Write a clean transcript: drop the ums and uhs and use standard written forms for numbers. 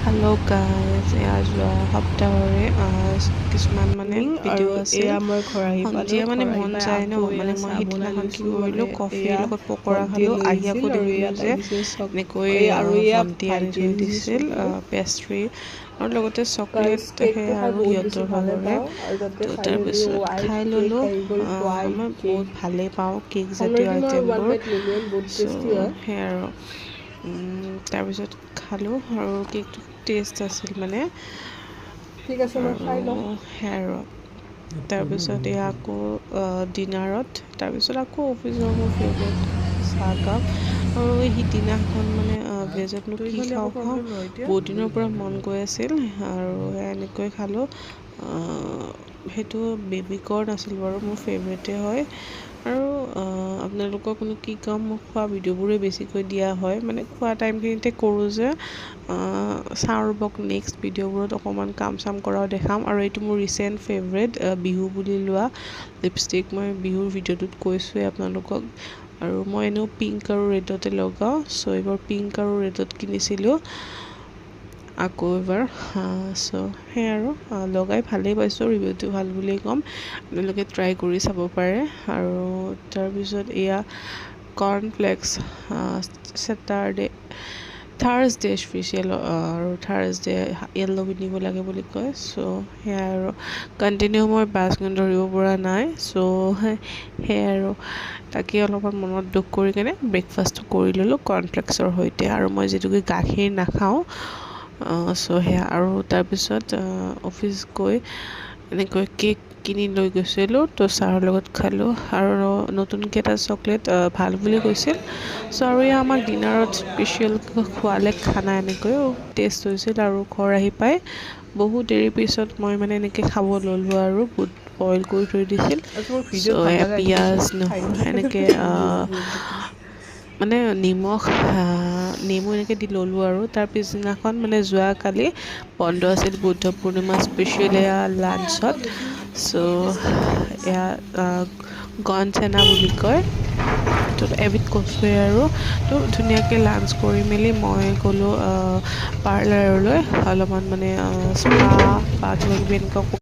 Hello' guys, এয়া যোৱা সপ্তাহৰে কিছুমান মানে ভিডিঅ' আছিল। এয়া মই ঘৰ আহি পালো। সন্ধিয়া মানে ঘৰ আহি মন পাই যায় ন, আকৌ মানে এয়া মই চাহ বনাই সেইদিনাখন কি লৈছো। কৰিলোঁ, মানে কফিৰ এয়া লগত পকৰা ভণ্টিয়ে খালোঁ। লৈ আহি আহিছিল আকৌ আৰু দেখিলোঁ ইয়াত যে আহিছে এনেকৈ আৰু এয়া ভণ্টি আনি ভাইটিয়ে থৈ দিছে দিছিল চকলেট। পেষ্ট্ৰি আৰু লগতে চকলেট কেকটো সেই খাই আৰু বহুত বেছি সিহঁতৰ ভালে ভাগৰে। পাওঁ আৰু তাতে তো ফাইনেলি তাৰপিছত হোৱাইট খাই কেক ল'লোঁ। আহি গ'ল। হোৱাইট মই কেক বহুত ভালেই পাওঁ কেক জাতীয় অলৰেডি মই আইটেমবোৰ। 1 বহুত চ' টেষ্টি হয়। সেই আৰু তাৰপিছত খালোঁ আৰু কেকটো টেষ্ট আছিল মানে। ঠিক আছে, মই আৰু খাই লওঁ। সেই আৰু তাৰপিছত এয়া আকৌ ডিনাৰত তাৰপিছত আকৌ অফিচৰ মোৰ ফেভৰেট চাহকাপ। আৰু সিদিনাখন মানে ভেজতনো তোৰ কি ইফালে একো খাওঁ প্ৰব্লেম নহয় এতিয়া? বহুত দিনৰ পৰা মন গৈ আছিল আৰু এনেকৈ খালোঁ। সেইটো বেবিকৰ্ণ আছিল বাৰু, মোৰ ফেভৰেটেই হয়। আৰু আপোনালোকক কোনো কি কাম মোক খোৱা ভিডিঅ'বোৰে বেছিকৈ দিয়া হয়, মানে খোৱা টাইমখিনিতে কৰোঁ যে। চাওঁ ৰ'বক নেক্সট ভিডিঅ'বোৰত অকণমান কাম চাম কৰাও দেখাম। আৰু এইটো মোৰ ৰিচেণ্ট ফেভৰেট বিহু বুলি লোৱা লিপষ্টিক। মই বিহুৰ ভিডিঅ'টোত কৈছোঁৱেই আপোনালোকক। আৰু মই এনেও পিংক আৰু ৰেডতে লগাওঁ, চ' এইবাৰ পিংক আৰু ৰেডত কিনিছিলোঁ আকৌ এবাৰ। চ' সেই আৰু লগাই ভালেই পাইছোঁ, ৰিভিউটো ভাল বুলিয়েই ক'ম। আপোনালোকে ট্ৰাই কৰি চাব পাৰে। আৰু তাৰপিছত এয়া কৰ্ণফ্লেক্স থাৰ্ছডে স্পেচিয়েল আৰু থাৰ্ছডে য়েল্ল' পিন্ধিব লাগে বুলি কয়। চ' সেয়াই আৰু কণ্টিনিউ মই বাছখন ধৰিব পৰা নাই। চ' সেয়াই আৰু তাকে অলপমান মনত দুখ কৰি কেনে ব্ৰেকফাষ্টটো কৰি ল'লোঁ কৰ্ণফ্লেক্সৰ সৈতে। আৰু মই যিহেতুকে গাখীৰ নাখাওঁ, চ' সেয়া আৰু তাৰপিছত অফিচ গৈ এনেকৈ কেক কিনি লৈ গৈছিলোঁ, তো চাহৰ লগত খালোঁ। আৰু নতুনকৈ এটা চকলেট ভাল বুলি কৈছিল। চ' আৰু এয়া আমাক ডিনাৰত স্পেচিয়েল খোৱালে খানা এনেকৈ টেষ্ট হৈছিল। আৰু ঘৰ আহি পাই বহুত দেৰিৰ পিছত মই মানে এনেকৈ খাব ল'লোঁ আৰু বুট বইল কৰি থৈ দিছিল। আজি মোৰ ভিডিঅ' ভাল চ' লগা আহি গৈছে পিঁয়াজ খাই নহৰু এনেকৈ মানে নিমখ নেমু এনেকৈ দি ল'লোঁ। আৰু তাৰ পিছদিনাখন মানে যোৱাকালি বন্ধ আছিল, বুদ্ধ পূৰ্ণিমা স্পেচিয়েল এয়া লাঞ্চত। চ' এয়া গনচেনা বুলি কয়, তো এবিধ কচুৱে আৰু তো ধুনীয়াকৈ লাঞ্চ কৰি মেলি মই গ'লোঁ পাৰ্লাৰলৈ অলপমান মানে স্পা বা কিবাকিবি এনেকুৱা